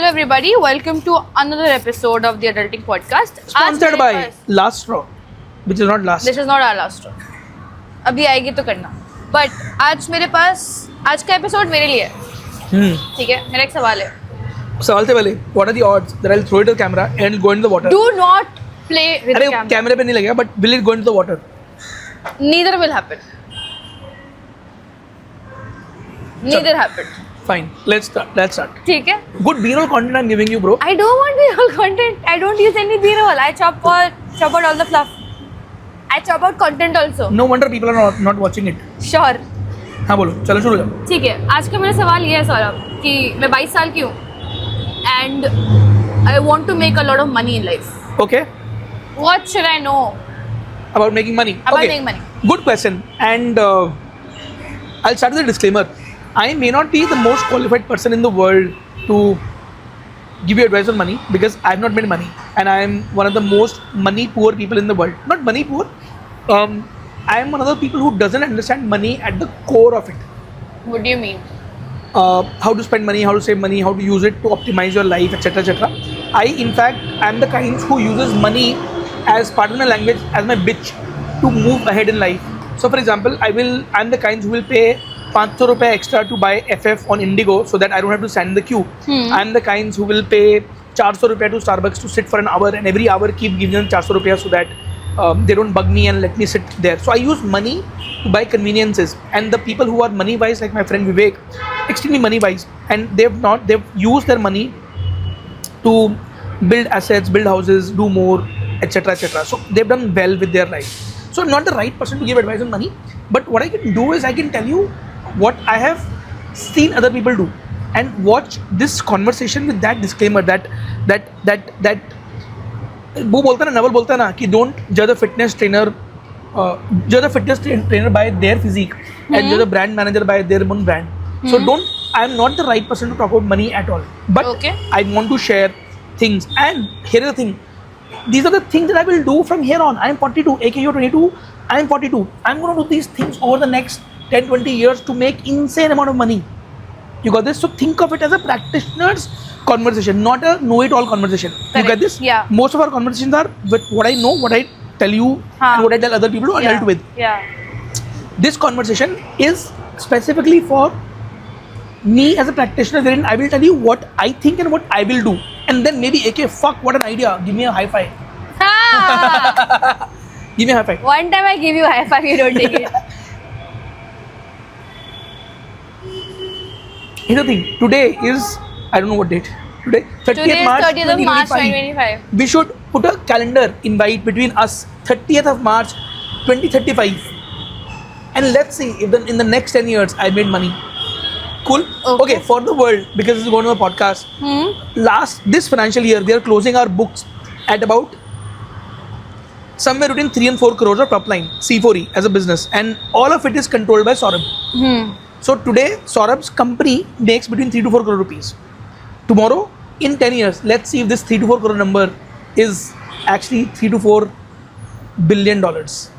Hello everybody, welcome to another episode of the Adulting Podcast. Sponsored by Last Straw, which is not last. This is not our last one. अभी आएगी तो करना. But आज मेरे पास आज का episode मेरे लिए है. ठीक है, मेरा एक सवाल है. सवाल से पहले, what are the odds that I'll throw it at the camera and go into the water? Do not play with the अरे camera. कैमरे पे नहीं लगेगा, but will it go into the water? Neither will happen. Neither happened. Fine, let's start. ठीक है. Good B-roll content I'm giving you, bro. I don't want B-roll content. I don't use any B-roll. I chop out all the fluff. I chop out content also. No wonder people are not watching it. Sure. हाँ बोलो, चलो शुरू करो. ठीक है, आज का मेरा सवाल ये है सौरभ कि मैं 22 साल की हूँ and I want to make a lot of money in life. Okay. What should I know About making money. About Okay. Making money? Good question. And I'll start with a disclaimer. I may not be the most qualified person in the world to give you advice on money because I've not made money and I am one of the most money poor people in the world. Not money poor. I am one of the people who doesn't understand money at the core of it. What do you mean? How to spend money, how to save money, how to use it to optimize your life, etc. etc. I, in fact, am the kind who uses money as, pardon my language, as my bitch to move ahead in life. So, for example, I'm the kind who will pay 500 rupees extra to buy FF on Indigo so that I don't have to stand in the queue. I'm the kinds who will pay 400 rupees to Starbucks to sit for an hour and every hour keep giving them 400 rupees so that they don't bug me and let me sit there. So I use money to buy conveniences, and the people who are money wise, like my friend Vivek, extremely money wise, and they've used their money to build assets, build houses, do more, etc. etc. So they've done well with their life. So I'm not the right person to give advice on money, but what I can do is I can tell you what I have seen other people do, and watch this conversation with that disclaimer that वो बोलता है ना, नवल बोलता है ना कि don't judge a fitness trainer by their physique and judge a brand manager by their own brand. So I'm not the right person to talk about money at all, but Okay. I want to share things. And here is the thing, these are the things that I will do from here on. I am 42, aka you're 22, I am 42. I'm going to do these things over the next 10-20 years to make insane amount of money. You got this? So think of it as a practitioner's conversation, not a know-it-all conversation. Correct. You get this? Yeah. Most of our conversations are with what I know, what I tell you, and what I tell other people to adult with. Yeah. This conversation is specifically for me as a practitioner, wherein I will tell you what I think and what I will do. And then maybe, AK, fuck, what an idea. Give me a high five. Ah! Give me a high five. One time I give you a high five, you don't take it. Here's the thing. Today is, I don't know what date. Today, 30th Today is March 30th of March 2025. 2025. We should put a calendar invite between us, 30th of March 2035. And let's see if in the next 10 years I made money. Cool? Okay, for the world, because this is going to a podcast. This financial year, we are closing our books at about somewhere between 3 and 4 crores of top line, C4E, as a business. And all of it is controlled by Saurabh. So today, Saurabh's company makes between 3 to 4 crore rupees. Tomorrow, in 10 years, let's see if this 3 to 4 crore number is actually 3 to 4 billion dollars.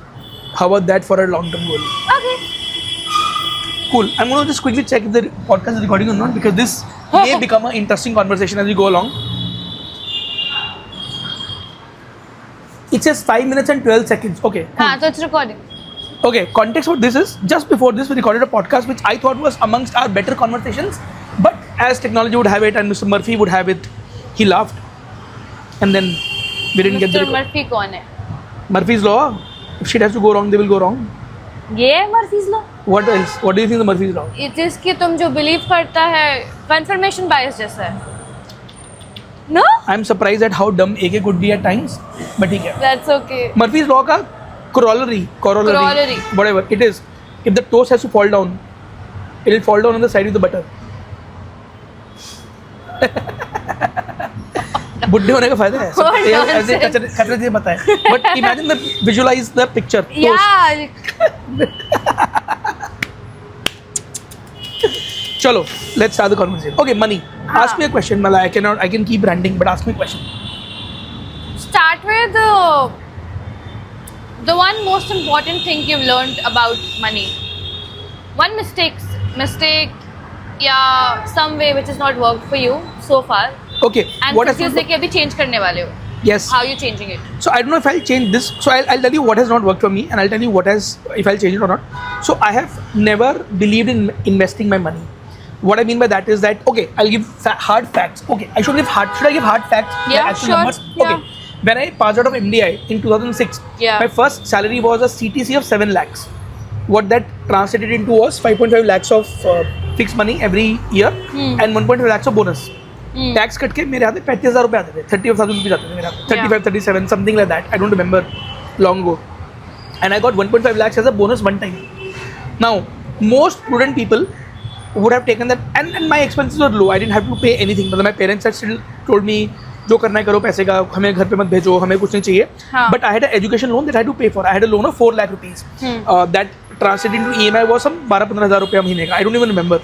How about that for a long-term goal? Okay. Cool. I'm going to just quickly check if the podcast is recording or not, because this may become an interesting conversation as we go along. It says 5 minutes and 12 seconds. Okay. Cool. So it's recording. Okay, context for this is, just before this we recorded a podcast which I thought was amongst our better conversations, but as technology would have it and Mr. Murphy would have it, he laughed and then we didn't get the Mr. Murphy कौन है? Murphy's law. If shit has to go wrong, they will go wrong. ये है Murphy's law? What else? What do you think the Murphy's law? It is कि तुम जो believe करता है confirmation bias जैसा है. No? I'm surprised at how dumb AK could be at times, but ठीक है. That's okay. Murphy's law का corollary, whatever it is, if the toast has to fall down, it will fall down on the side with the butter. बुड्ढे होने का फायदा है, ऐसे कचरे से पता है. But imagine visualize the picture. Yeah. Chalo, let's start the conversation. Okay, money. Ask me a question, Mala. I can keep ranting, but ask me a question. Start with the one most important thing you've learned about money. One mistake, yeah, some way which has not worked for you. so far. Okay. And What has since not कि अभी change करने वाले हो. Yes. How are you changing it? So I don't know if I'll change this. So I'll tell you what has not worked for me, and I'll tell you what has, if I'll change it or not. So I have never believed in investing my money. What I mean by that is that, okay, I'll give hard facts. Okay, should I give hard facts? Yeah, Like actual sure. numbers? Yeah. Okay. When I passed out of MDI in 2006, Yeah. my first salary was a CTC of 7 lakhs. What that translated into was 5.5 lakhs of fixed money every year and 1.5 lakhs of bonus. Tax cut के मेरे आते 35,000 रुपये आते थे, 30,000 rupees आते थे मेरे आते, 35, 37, something like that, I don't remember long ago, and I got 1.5 lakhs as a bonus one time. Now most prudent people would have taken that, and my expenses were low. I didn't have to pay anything. मतलब my parents had still told me जो करना है करो, पैसे का हमें घर पे मत भेजो, हमें कुछ नहीं चाहिए. But I had an education loan that I had to pay for. I had a loan of 4 lakh rupees. That translated into EMI was some 12-15,000 रुपया महीने का. I don't even remember.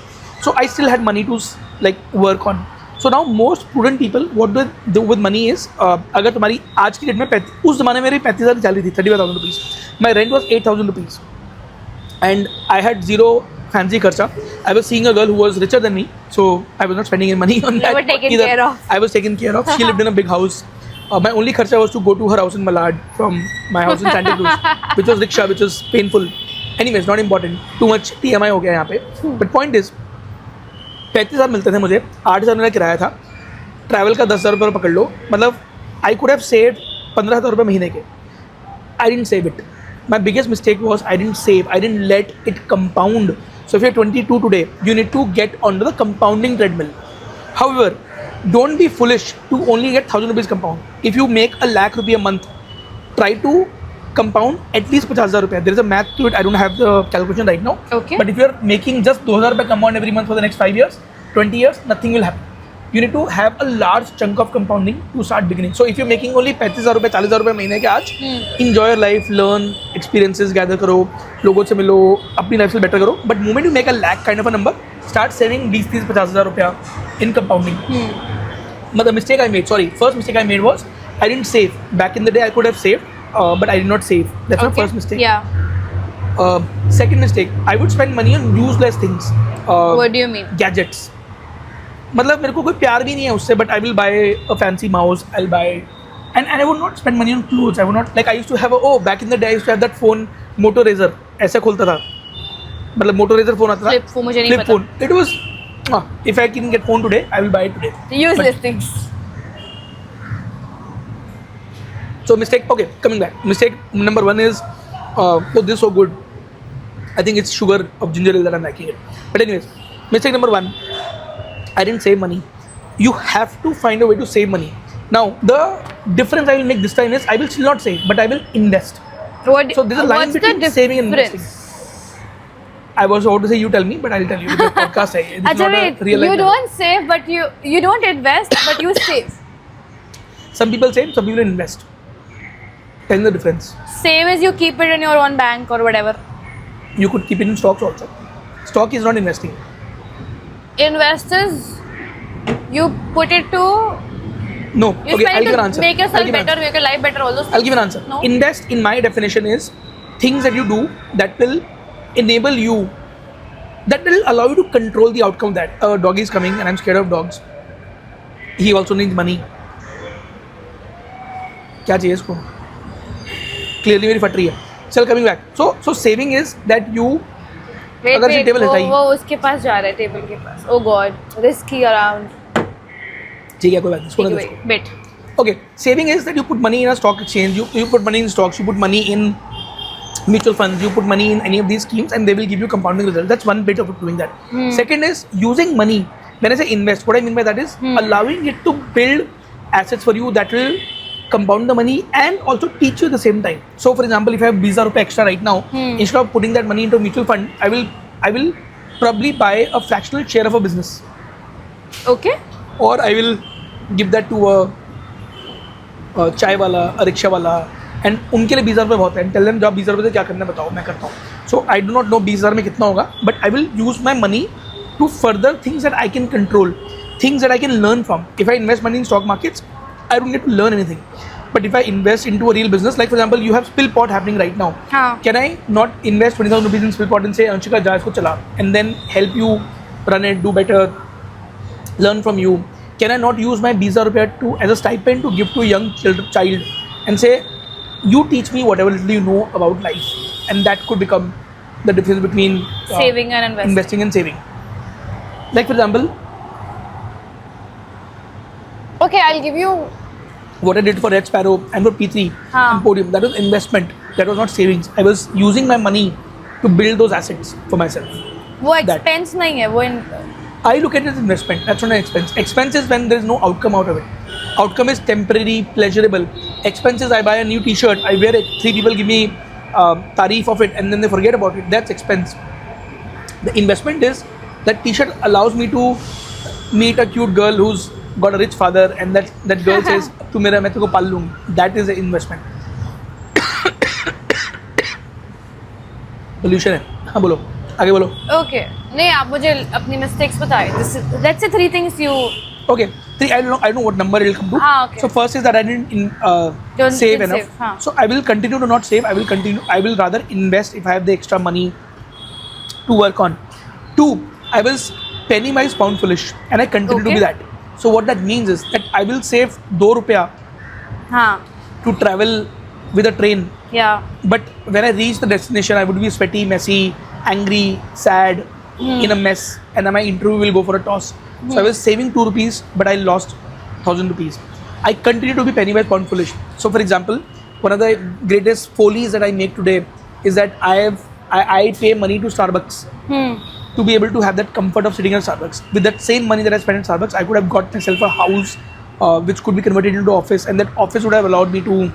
So I still had money to like work on. So now most prudent people, what they do with money is, अगर तुम्हारी आज की date में उस जमाने में मेरी 35,000 चल रही थी, 35,000 rupees. My rent was 8,000 rupees. And I had zero fancy kharcha. I was seeing a girl who was richer than me, so I was not spending any money on that. You were taken either. care of. I was taken care of. She lived in a big house. My only kharcha was to go to her house in Malad from my house in Santa Cruz, which was rickshaw, which was painful. Anyways, not important. Too much TMI हो गया यहाँ पे. But point is, 35,000 मिलते थे मुझे, 8,000 मेरा किराया था, ट्रैवल का 10,000 रुपये पकड़ लो, मतलब आई कुड हैव सेव्ड 15,000 रुपये महीने के. I didn't save it. My biggest mistake was I didn't save, I didn't let it compound. So if you are 22 today, you need to get onto the compounding treadmill. However, don't be foolish to only get 1,000 rupees compound. If you make a lakh rupee a month, try to compound at least 50,000 rupees. There is a math to it. I don't have the calculation right now. Okay. But if you are making just 2,000 rupees compound every month for the next 5 years, 20 years, nothing will happen. You need to have a large chunk of compounding to start beginning. So if you're making only 35,000 रुपये 40,000 रुपये महीने के आज, enjoy your life, learn experiences, gather करो, लोगों से मिलो, अपनी लाइफ से बेटर करो. But moment you make a lakh kind of a number, start saving 20-30, 50,000 रुपया in compounding. But the mistake I made, first mistake I made was I didn't save. Back in the day I could have saved, but I did not save. That's my first mistake. Yeah. Second mistake, I would spend money on useless things. What do you mean? Gadgets. मतलब मेरे को कोई प्यार भी नहीं है उससे, but I will buy a fancy mouse, I will buy, and I would not spend money on clothes. I would not, like I used to have back in the day I used to have that phone, Moto Razr, ऐसे खोलता था, मतलब Moto Razr phone आता था, Flip phone, मुझे नहीं flip पता. Phone. It was, if I can get phone today I will bye it today. Useless things. So mistake, okay, coming back. Mistake number 1 is, oh, this is so good. I think it's sugar of ginger ale that I'm liking it. But anyways, mistake number 1, I didn't save money. You have to find a way to save money. Now, the difference I will make this time is I will still not save, but I will invest. What? So there's a line what's between the saving and difference? investing. I was about to say you tell me, but I'll tell you. This podcast है. This is Achha, not wait, a real life. you don't save, but you don't invest, but you save. Some people save, some people invest. Tell me the difference. Save is you keep it in your own bank or whatever. You could keep it in stocks also. Stock is not investing. Invest is you put it to No. you Okay, spend I'll it give an to answer. make I'll yourself give an better, answer. make your life better. All those. I'll give an answer. No. Invest, in my definition, is things that you do that will enable you, that will allow you to control the outcome. That a doggy is coming and I'm scared of dogs. He also needs money. क्या चाहिए इसको? Clearly मेरी फट रही है. Still coming back. So saving is that you, Wait, अगर wait, table हटाई, वो उसके पास जा रहा है, टेबल के पास. Oh God, risky around. ठीक है कोई बात नहीं, इसको ना देखो. Bit. Okay, saving is that you put money in a stock exchange, you put money in stocks, you put money in mutual funds, you put money in any of these schemes and they will give you compounding results. That's one bit of doing that. Second is using money. When I say invest, what I mean by that is allowing it to build assets for you that will compound the money and also teach you at the same time. So for example, if I have 20,000 rupees extra right now, instead of putting that money into a mutual fund, I will probably buy a fractional share of a business. Okay. Or I will give that to a चाय वाला, a rickshaw वाला, and उनके लिए 20,000 रुपये बहुत है, and tell them जब 20,000 रुपये से क्या करना है बताओ, मैं करता हूँ. So I do not know 20,000 में कितना होगा, but I will use my money to further things that I can control, things that I can learn from. If I invest money in stock markets, I don't get to learn anything. But if I invest into a real business, like for example, you have Spillpot happening right now. Can I not invest 20,000 rupees in Spillpot and say, Anshika, जा इसको चला, and then help you run it, do better, learn from you? can I not use my 20,000 rupiah to as a stipend to give to a young child and say, you teach me whatever little you know about life, and that could become the difference between Saving and investing and saving. Like for example, Okay, I'll give you. what I did for Red Sparrow and for P3 हाँ. and Podium, that was investment. That was not savings. I was using my money to build those assets for myself. वो expense नहीं है, वो I look at it as investment. That's not an expense. Expense is when there is no outcome out of it. Outcome is temporary, pleasurable. Expense is I buy a new T-shirt, I wear it, 3 people give me tarif of it, and then they forget about it. That's expense. The investment is that T-shirt allows me to meet a cute girl who's got a rich father, and that girl says, "तू मेरा मैं तेरे को पाल लूँगी." That is an investment. Solution है. हाँ बोलो, आगे बोलो. Okay. नहीं, आप मुझे अपनी mistakes बताएं. Let's say 3 things you. Okay, 3. I don't know what number it will come to. Ah, okay. So first is that I didn't Don't save didn't enough. save, हाँ. So I will continue to not save. I will rather invest if I have the extra money to work on. 2, I was penny wise pound foolish, and I continue to Okay. be that. So what that means is that I will save 2 rupiah हाँ. to travel with a train. Yeah. But when I reach the destination, I would be sweaty, messy, angry, sad, in a mess, and then my interview will go for a toss. So I was saving 2 rupees, but I lost 1,000 rupees. I continue to be penny wise pound foolish. So for example, one of the greatest follies that I make today is that I pay money to Starbucks to be able to have that comfort of sitting at Starbucks. With that same money that I spent at Starbucks, I could have got myself a house which could be converted into office, and that office would have allowed me to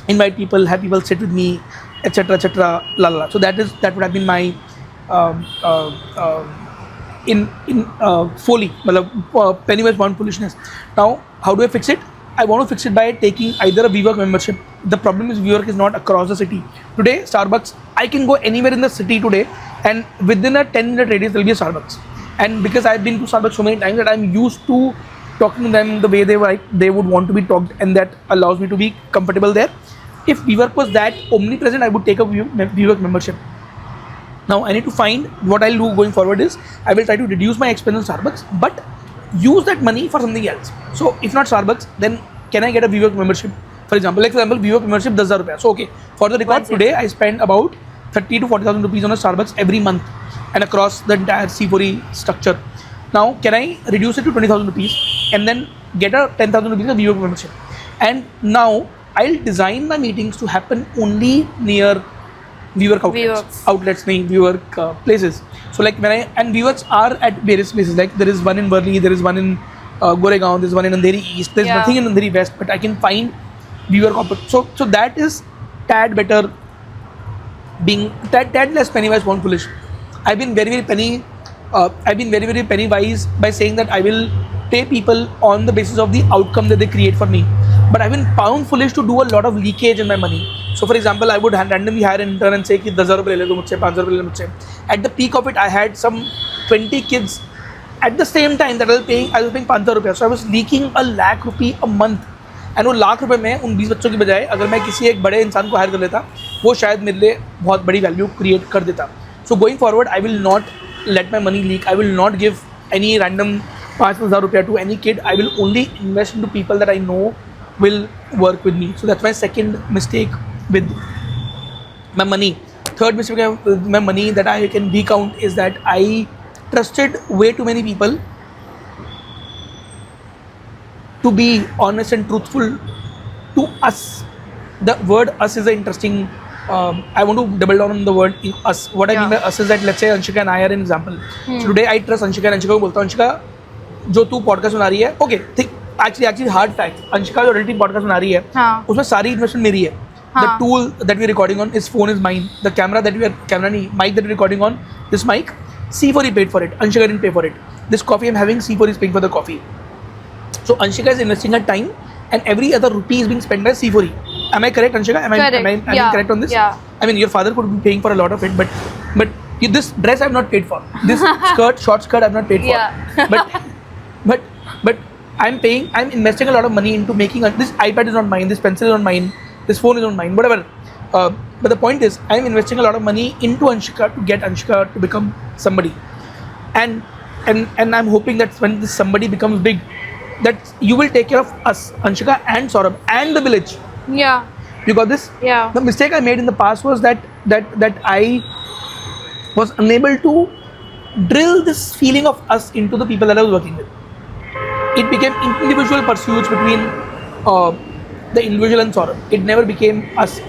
invite people, have people sit with me, etc., etc. La la. So that would have been my folly, penny wise pound foolishness. Now, how do I fix it? I want to fix it by taking either a WeWork membership. The problem is WeWork is not across the city. Today, Starbucks, I can go anywhere in the city today, and within a 10-minute radius, there will be a Starbucks. And because I've been to Starbucks so many times that I'm used to talking to them the way they would want to be talked, and that allows me to be comfortable there. If WeWork was that omnipresent, I would take a WeWork membership. Now I need to find what I'll do going forward is I will try to reduce my expense on Starbucks, but use that money for something else. So if not Starbucks, then can I get a WeWork membership? For example, WeWork membership 10,000 rupees. So okay, for the record, today I spend about 30 to 40,000 rupees on a Starbucks every month and across the entire C4E structure. Now can I reduce it to 20,000 rupees and then get a 10,000 rupees of WeWork membership? And now I'll design my meetings to happen only near WeWork outlets, WeWork places. So like and WeWorks are at various places. Like there is one in Worli, there is one in Goregaon, there is one in Andheri East. There is nothing in Andheri West, but I can find WeWork. So that is tad better, being tad less penny wise pound foolish. I've been very penny wise by saying that I will pay people on the basis of the outcome that they create for me. But I've been pound foolish to do a lot of leakage in my money. So for example, I would randomly hire an intern and say कि 10,000 रुपये ले लो मुझसे, 5,000 रुपये ले लो मुझसे. At the peak of it, I had some 20 kids at the same time that I was paying 5,000 रुपये. So I was leaking a lakh rupee a month. And वो लाख रुपये में उन 20 बच्चों की बजाय अगर मैं किसी एक बड़े इंसान को हायर कर लेता, वो शायद मेरे लिए बहुत बड़ी वैल्यू क्रिएट कर देता. So going forward, I will not let my money leak. I will not give any random 5,000 rupees to any kid. I will only invest into people that I know will work with me. So that's my second mistake with my money. Third mistake with my money that I can recount is that I trusted way too many people to be honest and truthful to us. The word us is an interesting. I want to double down on the word us. What I mean by us is that let's say Anshika and I are an example. So today I trust Anshika and Anshika को बोलता हूँ Anshika जो तू podcast सुना रही है, okay, think actually hard fact. Anshika जो relative podcast सुना रही है, उसमें सारी investment मेरी है. The tool that we're recording on, his phone is mine. The camera that mic that we're recording on, this mic, C4E paid for it. Anshika didn't pay for it. This coffee I'm having, C4E is paying for the coffee. So Anshika is investing her time, and every other rupee is being spent by C4E. Am I correct, Anshika? Am I correct on this? Yeah. I mean, your father could be paying for a lot of it, but this dress I've not paid for. This short skirt I've not paid for. Yeah. But I'm investing a lot of money into making this iPad is not mine, this pencil is not mine, this phone is not mine, whatever. But the point is, I'm investing a lot of money into Anshika to get Anshika to become somebody. And I'm hoping that when this somebody becomes big, that you will take care of us, Anshika and Saurabh and the village. Yeah. You got this? Yeah. The mistake I made in the past was that I was unable to drill this feeling of us into the people that I was working with. It became individual pursuits between the individual and Saurabh. It never became us.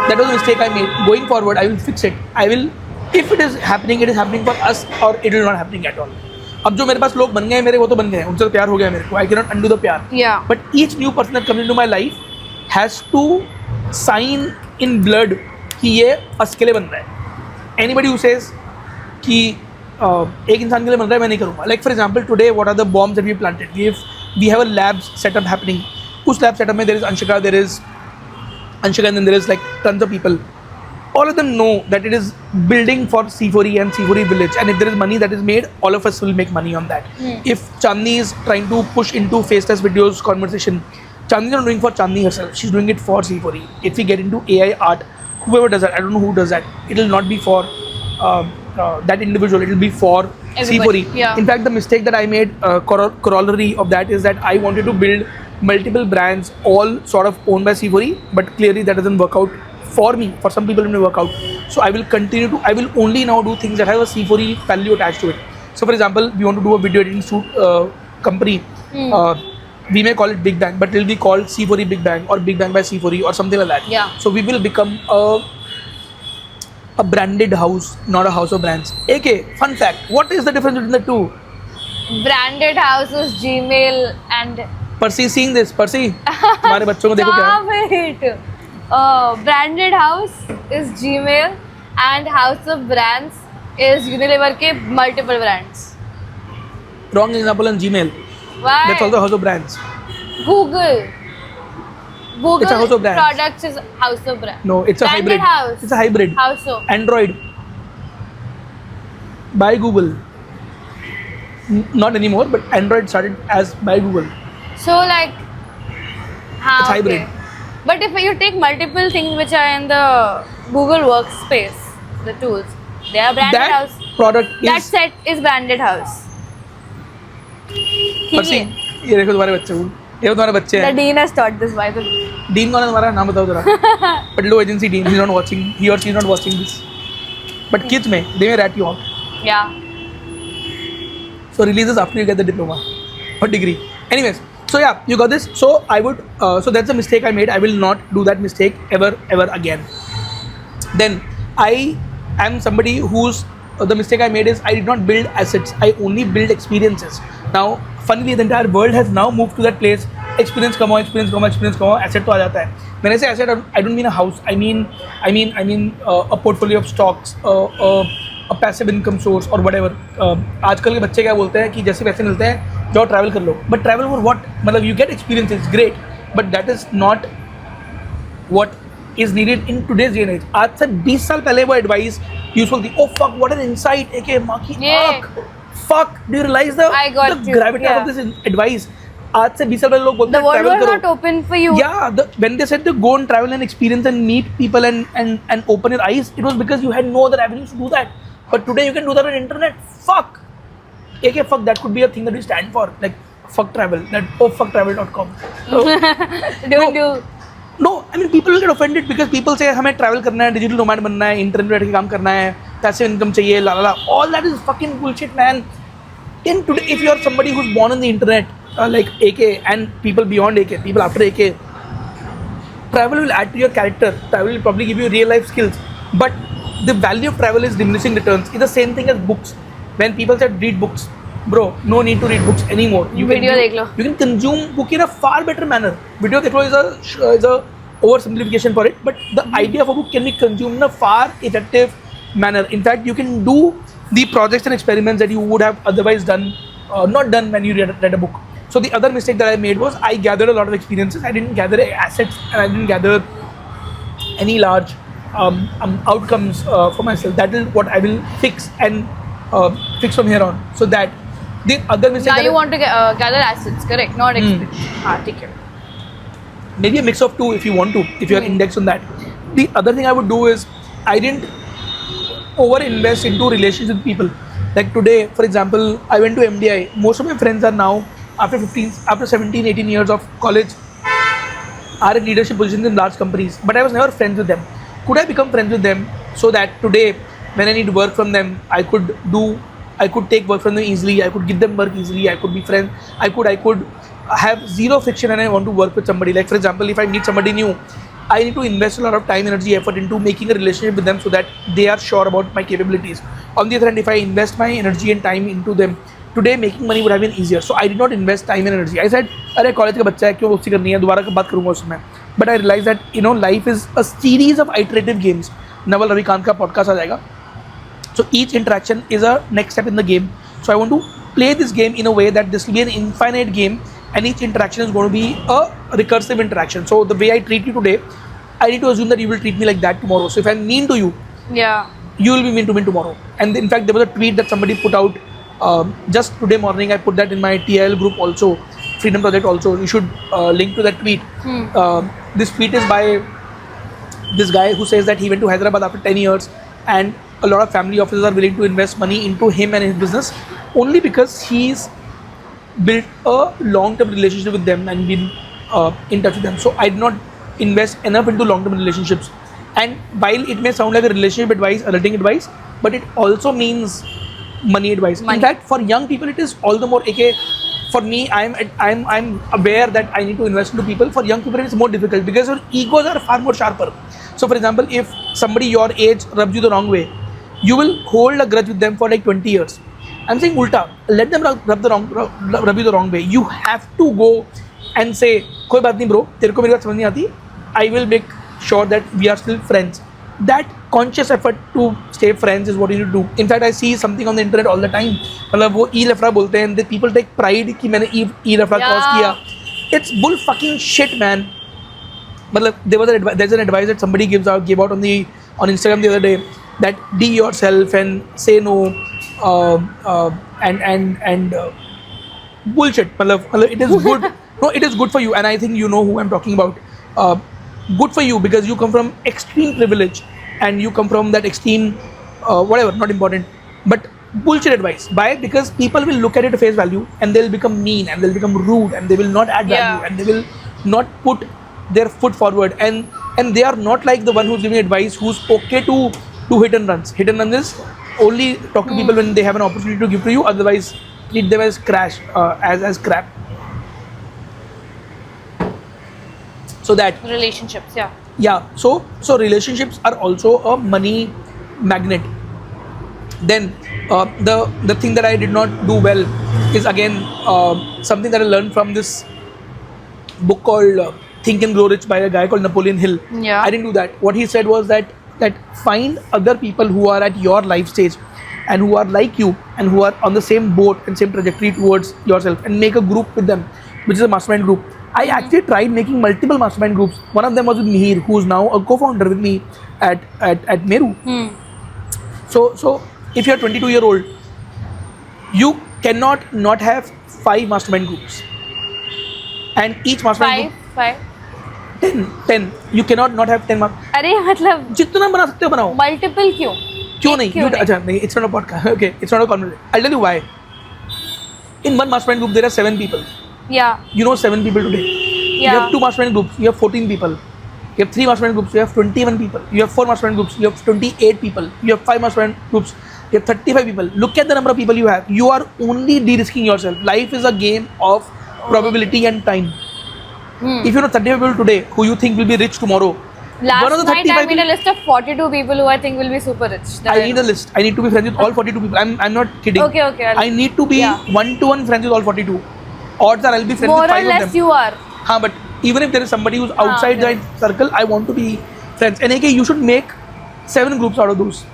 That was a mistake I made. Going forward, I will fix it. I will, if it is happening for us, or it will not happening at all. अब जो मेरे पास लोग बन गए मेरे, वो तो बन गए हैं, उनसे तो प्यार हो गया मेरे को. I cannot undo the प्यार. Yeah. But each new person that comes into my life has to sign in blood कि ये us के लिए बन रहा है. Anybody who says कि एक इंसान के लिए बन रहा है, मैं नहीं करूँगा. Like for example, today what are the bombs that we planted? We have a labs setup happening. उस lab setup में there is Anshika, and then there is like tons of people. All of them know that it is building for C4E and C4E village, and if there is money that is made, all of us will make money on that. If Chandni is trying to push into face test videos conversation, Chandni is not doing for Chandni herself, she's doing it for C4E. If we get into AI art, whoever does that, I don't know who does that, it will not be for that individual, it will be for Everybody. C4E. Yeah. In fact, the mistake that I made, corollary of that is that I wanted to build multiple brands, all sort of owned by C4E, but clearly that doesn't work out for me. For some people it may work out. So I will only now do things that have a C4E value attached to it. So for example, we want to do a video editing shoot company. We may call it Big Bang, but it will be called C4E Big Bang or Big Bang by C4E or something like that. Yeah. So we will become a branded house, not a house of brands. AK, fun fact, what is the difference between the two? Branded house is Gmail and Percy seeing this, Percy, हमारे बच्चों को देखो क्या है? Stop it. Branded house is Gmail and house of brands is Unilever के multiple brands. Wrong example on Gmail. Why? That's also house of brands. Google. It's a house of brands. Products is house of brands. No, it's a Branded hybrid. house. It's a hybrid. House of. Android. By Google. Not anymore, but Android started as by Google. So like, It's hybrid. okay. But if you take multiple things which are in the Google Workspace, the tools, they are branded That house. product That is. set is branded house. Percy, ये देखो तुम्हारे बच्चे को. ये तुम्हारे बच्चे The हैं. dean has taught this by the way. Dean कौन है तुम्हारा? नाम बताओ जरा. But low agency Dean, he's not watching. He or she is not watching this. But kids में, they may rat you out. Yeah. So releases after you get the diploma or degree. Anyways, so yeah, you got this. So I would, so that's a mistake I made. I will not do that mistake ever again. Then I am somebody who's, the mistake I made is I did not build assets. I only build experiences. Now, funnily, the entire world has now moved to that place. Experience कमाओ, asset तो आ जाता है. When I say asset, I don't mean a house. I mean a portfolio of stocks, a passive income source or whatever. आजकल के बच्चे क्या बोलते हैं कि जैसे पैसे मिलते हैं जाओ ट्रैवल कर लो. But travel for what? मतलब you get experiences, great. But that is not what is needed in today's day and age. आज से 20 साल पहले वो advice useful थी. Oh fuck, what an insight! AK Maki, Yeah. fuck. Do you realize the got you, gravity yeah. of this advice? आज से 20 साल पहले लोग बोलते The हैं world travel was करो. not open for you. Yeah, when they said to go and travel and experience and meet people and open your eyes, it was because you had no other avenues to do that. But today you can do that on internet. Fuck. AK, fuck, that could be a thing that we stand for. Like, fuck travel. That, oh, fuck travel.com. So, Don't do. no, I mean, people will get offended because people say, हमें travel करना है, digital nomad बनना है, internet पे बैठ के काम करना है, passive income चाहिए, la la la. All that is fucking bullshit, man. In today, if you are somebody who's born on the internet, like AK and people beyond AK, people after AK, travel will add to your character. Travel will probably give you real life skills. But the value of travel is diminishing returns. It's the same thing as books. When people said read books, bro, no need to read books anymore. Video देख लो. You can consume book in a far better manner. Video देख लो is a oversimplification for it, but the idea of a book can be consumed in a far effective manner. In fact, you can do the projects and experiments that you would have otherwise done, not done when you read a book. So the other mistake that I made was I gathered a lot of experiences. I didn't gather assets and I didn't gather any large outcomes for myself. That is what I will fix and fix from here on. So that the other mistake. Now that you I, want to gather assets, correct? Not experience. ठीक है. maybe a mix of two if you want to, if you are indexed on that. The other thing I would do is I didn't over invest into relationships with people. Like today, for example, I went to MDI. Most of my friends are now after 17, 18 years of college are in leadership positions in large companies, but I was never friends with them. Could I become friends with them so that today, when I need work from them, I could take work from them easily. I could give them work easily. I could be friends. I could have zero friction, and I want to work with somebody. Like for example, if I meet somebody new, I need to invest a lot of time, energy, effort into making a relationship with them so that they are sure about my capabilities. On the other hand, if I invest my energy and time into them, today making money would have been easier. So I did not invest time and energy. I said, अरे college का बच्चा है क्यों दोस्ती करनी है, दोबारा बात करूँगा उसमें. But I realized that life is a series of iterative games. Naval Ravikant का podcast आ जाएगा. So each interaction is a next step in the game. So I want to play this game in a way that this will be an infinite game, and each interaction is going to be a recursive interaction. So the way I treat you today, I need to assume that you will treat me like that tomorrow. So if I'm mean to you, Yeah. you will be mean to me tomorrow. And in fact, there was a tweet that somebody put out just today morning. I put that in my TL group also, Freedom Project also. You should link to that tweet. This tweet is by this guy who says that he went to Hyderabad after 10 years, and a lot of family offices are willing to invest money into him and his business only because he's built a long-term relationship with them and been in touch with them. So I did not invest enough into long-term relationships. And while it may sound like a relationship advice, a dating advice, but it also means money advice. Money. In fact, for young people, it is all the more. For me, I'm aware that I need to invest into people. For young people, it's more difficult because your egos are far more sharper. So, for example, if somebody your age rubs you the wrong way, you will hold a grudge with them for like 20 years. I'm saying ulta, let them rub you the wrong way. You have to go and say, कोई बात नहीं bro, तेरे को मेरी बात समझ नहीं आती. I will make sure that we are still friends. That conscious effort to stay friends is what you need to do. In fact, I see something on the internet all the time. मतलब वो e-lafra बोलते हैं, and people take pride कि मैंने e-lafra cross किया. It's bull fucking shit, man. मतलब there's an advice that somebody gave out on Instagram the other day, that be yourself and say no, and bullshit. मतलब it is good. No, it is good for you, and I think you know who I'm talking about. Good for you because you come from extreme privilege and you come from that extreme whatever, not important, but bullshit advice. Why? Because people will look at it at face value and they'll become mean and they'll become rude and they will not add value and they will not put their foot forward, and they are not like the one who's giving advice who's okay to do hit and runs. Hit and runs is only talk to people when they have an opportunity to give to you, otherwise treat them as crash, as crap. So that Relationships, so relationships are also a money magnet. Then the thing that I did not do well is again something that I learned from this book called Think and Grow Rich by a guy called Napoleon Hill. I didn't do that. What he said was that find other people who are at your life stage and who are like you and who are on the same boat and same trajectory towards yourself, and make a group with them, which is a mastermind group. I actually tried making multiple mastermind groups. One of them was with Mihir, who's now a co-founder with me at Meru. So if you're 22-year-old, you cannot not have 5 mastermind groups. And each mastermind five. group, 10. You cannot not have 10 mastermind. अरे मतलब जितना बना सकते हो बनाओ. multiple क्यों? क्यों नहीं? अच्छा नहीं. It's not a podcast. Okay, it's not a conversation. I'll tell you why. In one mastermind group, there are 7 people. Yeah. You know 7 people today. You have 2 mastermind groups, you have 14 people. You have 3 mastermind groups, you have 21 people. You have 4 mastermind groups, you have 28 people. You have 5 mastermind groups, you have 35 people. Look at the number of people you have. You are only de-risking yourself. Life is a game of probability and time. If you know 35 people today who you think will be rich tomorrow, last night I made a list of 42 people who I think will be super rich. I need a list. I need to be friends with all 42 people. I'm not kidding. Okay. I need to be one-to-one friends with all 42. Odds are I'll be friends more with 5 or less of them. You are. But even if there is somebody who's outside the circle, I want to be friends. And you should make 7 groups out of those.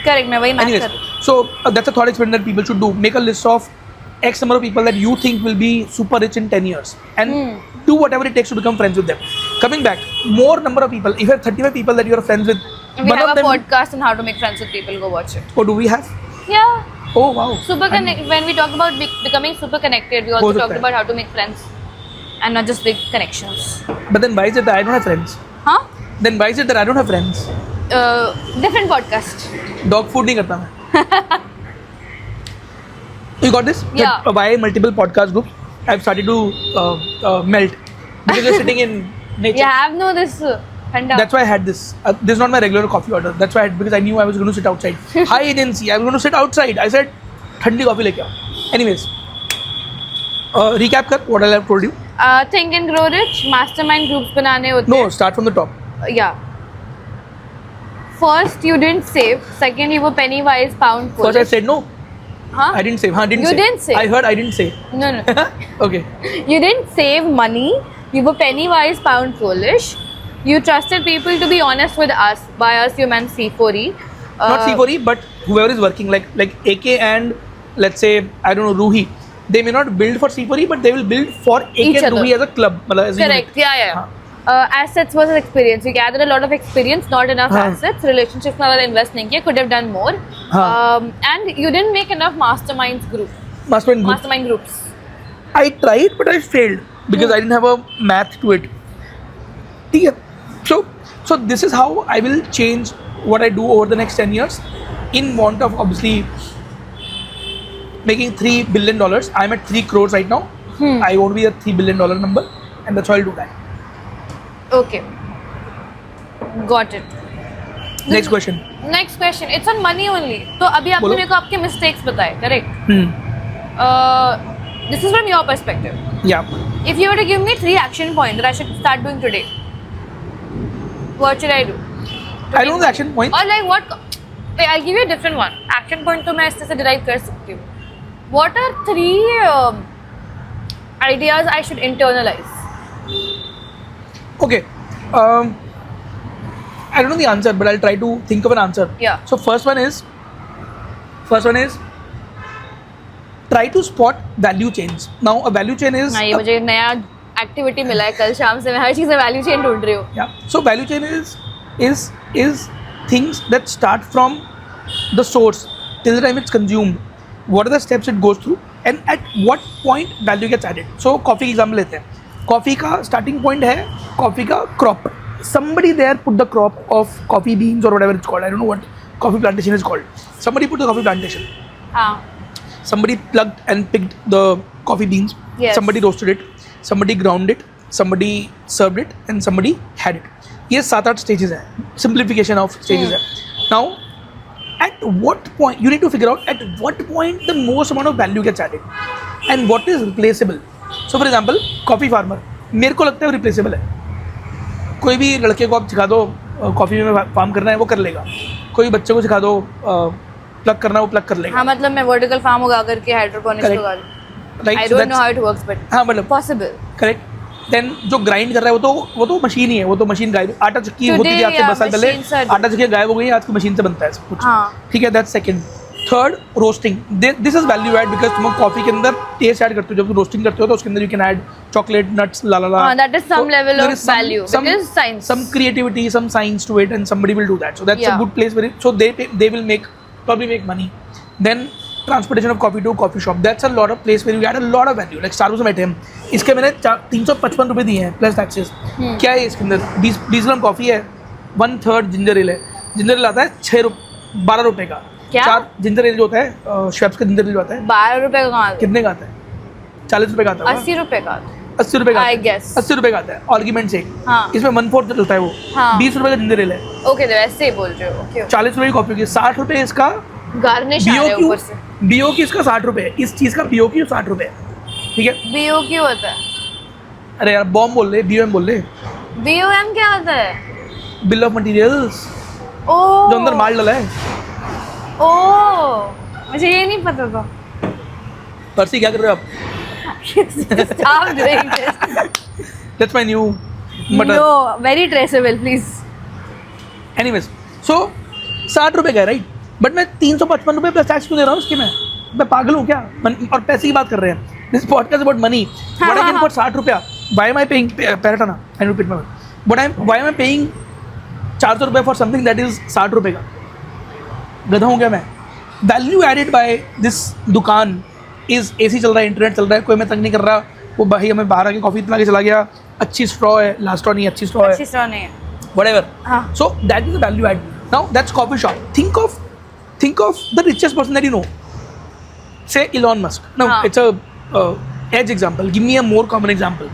Correct. मैं वही match कर. So that's a thought experiment that people should do. Make a list of X number of people that you think will be super rich in 10 years, and do whatever it takes to become friends with them. Coming back, more number of people. If you have 35 people that you are friends with, we have a podcast on how to make friends with people. Go watch it. Oh, do we have? Yeah. Oh wow. When we talk about becoming super connected, we also talked about how to make friends and not just big connections. But then why is it that I don't have friends? Huh? Then why is it that I don't have friends? Different podcast. Dog food नहीं करता मैं. You got this? Yeah. Why multiple podcast groups? I've started to melt because you're sitting in nature. You have no this thanda. That's why I had this. This is not my regular coffee order. That's why because I knew I was going to sit outside. Hi agency, I was going to sit outside. I said, ठंडी coffee लेके आओ. Anyways, recap कर what I have told you. Think and grow rich. Mastermind groups बनाने होते No, start from the top. Yeah. First, you didn't save. Second, you were penny wise, pound foolish. First I said no. Huh? I didn't save. You didn't save. I heard I didn't say. No. Okay. You didn't save money. You were penny wise, pound foolish. You trusted people to be honest with us. By us, you meant C4E. Not C4E, but whoever is working, like AK and let's say I don't know Ruhi. They may not build for C4E, but they will build for AK Each and other. Ruhi as a club. As a Correct. unit. Yeah. Assets versus experience. You gathered a lot of experience, not enough हाँ. assets. Relationships में अगर invest नहीं किया, could have done more. हाँ. And you didn't make enough mastermind Mastermind group. groups. I tried, but I failed because I didn't have a math to it. ठीक है. So this is how I will change what I do over the next 10 years in want of obviously making $3 billion. I'm at 3 crores right now. I want to be a $3 billion number, and that's how I'll do that. Okay. Got it. Next question. Next question. It's on money only. तो अभी आपने बोलो. मेरे को आपके mistakes बताए, correct? This is from your perspective. Yeah. If you were to give me 3 action points that I should start doing today, what should I do? I don't know the action point. Or like what? Wait, I'll give you a different one. Action point तो मैं इससे से derive कर सकती हूँ. What are 3 ideas I should internalize? Okay. I don't know the answer, but I'll try to think of an answer. Yeah. So first one is try to spot value chains. Now a value chain is हाँ ये मुझे नया activity मिला है कल शाम से मैं हर चीज़ में value chain ढूंढ रही हूँ. yeah. So value chain is things that start from the source till the time it's consumed. What are the steps it goes through and at what point value gets added. So coffee example लेते हैं. Coffee का starting point है coffee का crop. Somebody there put the crop of coffee beans or whatever it's called. I don't know what coffee plantation is called. Somebody put the coffee plantation. हाँ. Somebody plugged and picked the coffee beans. Yes. Somebody roasted it. Somebody ground it. Somebody served it, and somebody had it. ये 7-8 stages है. Simplification of stages है. Now, at what point you need to figure out at what point the most amount of value gets added, and what is replaceable. So, for example, coffee farmer. मेरे को लगता है वो replaceable है. कोई भी लड़के को आप सिखा दो कॉफ़ी में फार्म करना है वो कर लेगा. कोई बच्चे को सिखा दो प्लग करना है वो प्लग कर लेगा. हाँ मतलब मैं वर्टिकल फार्म उगा करके हाइड्रोपोनिक्स Correct. उगा लूँ. Right? I So don't know that's- how it works but हाँ मतलब possible. करेक्ट. देन जो ग्राइंड कर रहा है वो तो मशीन ही है. वो तो मशीन गायब. आटा चक्की Today, होती थी आज से yeah, 10 साल पहले. machines are- आटा चक्की गायब हो गई है. आज की मशीन से बनता है सब कुछ. हाँ. ठीक है. That's second. Third roasting. This is value add because तुम कॉफी के अंदर टेस्ट ऐड करते हो. जब तुम रोस्टिंग करते हो तो उसके अंदर you can add chocolate nuts ला हाँ, that is some level of value because science. some creativity, some science to it, and somebody will do that. So that's Yeah. a good place where so they will probably make money. Then transportation of coffee to a coffee shop. That's a lot of place where you add a lot of value. Like Starbucks में बैठे हम. इसके मैंने 355 रुपये दिए हैं plus taxes. क्या है इसके अंदर? 20 ग्राम कॉफी है. 1/3 जिंजर एल है. जिंजर एल आता है 12 रुपये का. क्या? 4 जिंजर एल जो होता है शेफ्स का जिंजर एल जो आता है 12 रुपए का कहाँ? कितने का आता है? 40 रुपये का आता है. 80 रुपए का. 80 रुपये का I guess. 80 रुपये का आता है आर्ग्यूमेंट से. हाँ. इसमें 1/4 चलता है वो. हाँ. 20 रुपये का जिंजर एल है. ओके तो ऐसे ही बोल रहे हो. ओके. 40 रुपये की कॉफी की 60 रुपये इसका गार्निश आ रहा है ऊपर से. बीओ की इसका 60 रुपये है. इस चीज़ का बीओ की 60 रुपये है. ठीक है. बीओ क्यों होता है? अरे यार बॉम्ब बोल रहे बीओएम बोल रहे. बीओएम क्या होता है? बिल ऑफ मटेरियल्स ओ जो अंदर माल डला है. ओ मुझे ये नहीं पता था. पर्सी क्या कर रहे हो आप? Stop doing this. That's my new मटर. No, very traceable, please. Anyways so 60 रुपये का है राइट. बट मैं 355 रुपये प्लस टैक्स क्यों दे रहा हूँ उसकी? मैं पागल हूँ क्या? और पैसे की बात कर रहे हैं. This podcast about money. What I can for 60 रुपया. व्हाई एम आई पेइंग पैराटाना I repeat my word. Why am I paying 400 रुपये फॉर समथिंग दैट इज 60 रुपये का? गधा हूँ क्या मैं? वैल्यू एडेड बाय दिस दुकान इज एसी चल रहा है, इंटरनेट चल रहा है, कोई मैं तंग नहीं कर रहा. वो भाई हमें बाहर आके कॉफ़ी पिला के चला गया. अच्छी स्ट्रॉ है. लास्ट स्ट्रॉ नहीं, अच्छी स्ट्रॉ है. अच्छी स्ट्रॉ नहीं है. Whatever. हाँ. So that is the value add. Now that's coffee shop. Think of the richest person that you know. Say Elon Musk. No, हाँ. it's a edge example. Give me a more common example.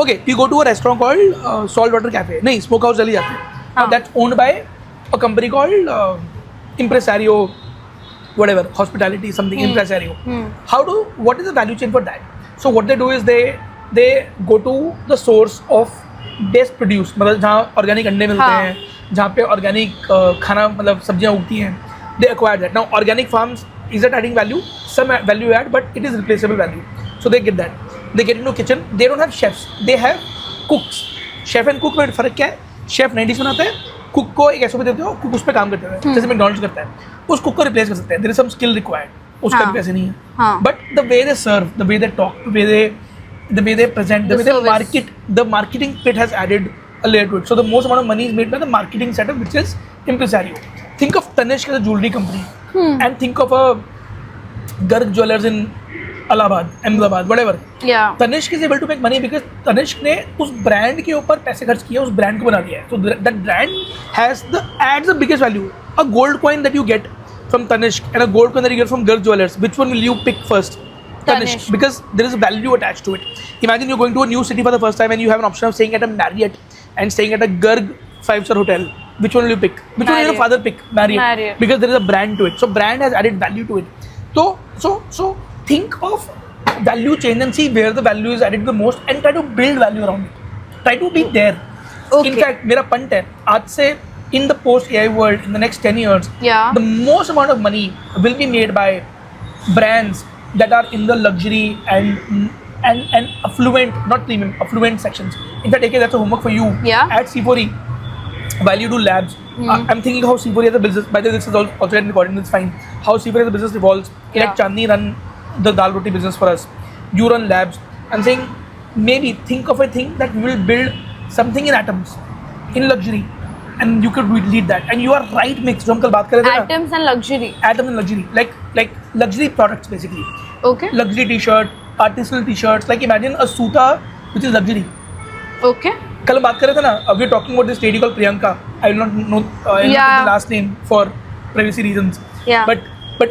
Okay, you go to a restaurant called Saltwater Cafe. नहीं, Smokehouse चली जाते हैं. Now that's owned by a company called Impresario, whatever, hospitality, something, Impresario. What is the value chain for that? So what they do is they go to the source of best produce, मतलब जहाँ organic अंडे मिलते हैं, जहाँ पे organic खाना मतलब सब्जियाँ उगती हैं. They acquire that. Now organic farms, is that adding value? Some value add, but it is replaceable value. So they get that. They get into kitchen. They don't have chefs. They have cooks. Chef and cook में फर्क क्या है? Chef 90s बनाता है, cook को एक SOP देते हो, cook उस पे काम करते हैं. जैसे McDonald's करता है, उस cook को replace कर सकते हैं. There is some skill required. उसका भी पैसे नहीं है. But the way they serve, the way they talk, the way they present, the way they market, the marketing bit has added a layer to it. So the most amount of money is made by the marketing setup, which is Impresario. Think of Tanishq as a jewelry company, and think of a Garg Jewelers in Allahabad, Ahmedabad, whatever. Yeah. Tanishq is able to make money because Tanishq ने उस brand के ऊपर पैसे खर्च किए, उस brand को बना दिया है. So that brand adds the biggest value. A gold coin that you get from Tanishq and a gold coin that you get from Garg Jewelers, which one will you pick first? Tanishq, because there is value attached to it. Imagine you're going to a new city for the first time and you have an option of staying at a Marriott and staying at a Garg 5-star hotel. Which one will you pick? Which one will your father pick? Marriott. Because there is a brand to it. So brand has added value to it. So think of value chain and see where the value is added the most and try to build value around it. Try to be there. Okay. In fact, मेरा punt है आज से in the post AI world in the next 10 years, the most amount of money will be made by brands that are in the luxury and affluent, not premium, affluent sections. In fact, AK, that's a homework for you. At C4E, while you do labs, I'm thinking how C4E as a business, by the way, this is also getting recorded, it's fine. How C4E as a business evolves. Let Chandni run the dal roti business for us. You run labs. I'm saying maybe think of a thing that will build something in atoms, in luxury. And you could lead that. And you are right mix. जो हम कल बात कर रहे थे ना. Atoms and luxury. Atoms and luxury. Like luxury products basically. Okay. Luxury t-shirt, artisanal t-shirts. Like imagine a suta which is luxury. Okay. कल हम बात कर रहे थे ना. We're talking about this lady called Priyanka. I will not know the last name for privacy reasons. Yeah. But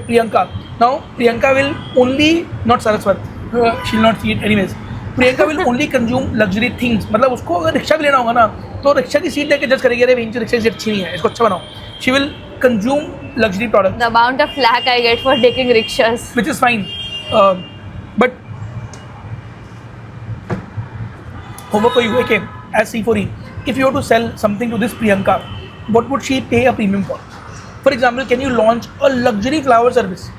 Priyanka. Now Priyanka will only, not Saraswat. She'll not see it anyways. Priyanka will only consume luxury things. मतलब उसको अगर rickshaw भी लेना होगा ना तो rickshaw की seat लेके जज करेगी अरे इनकी रिक्शा की सीट अच्छी नहीं है इसको अच्छा बनाओ. She will consume luxury products. The amount of flack I get for taking rickshaws. Which is fine. But homework for you, okay, as C4E, if you were to sell something to this Priyanka, what would she pay a premium for? For example, can you launch a luxury flower service?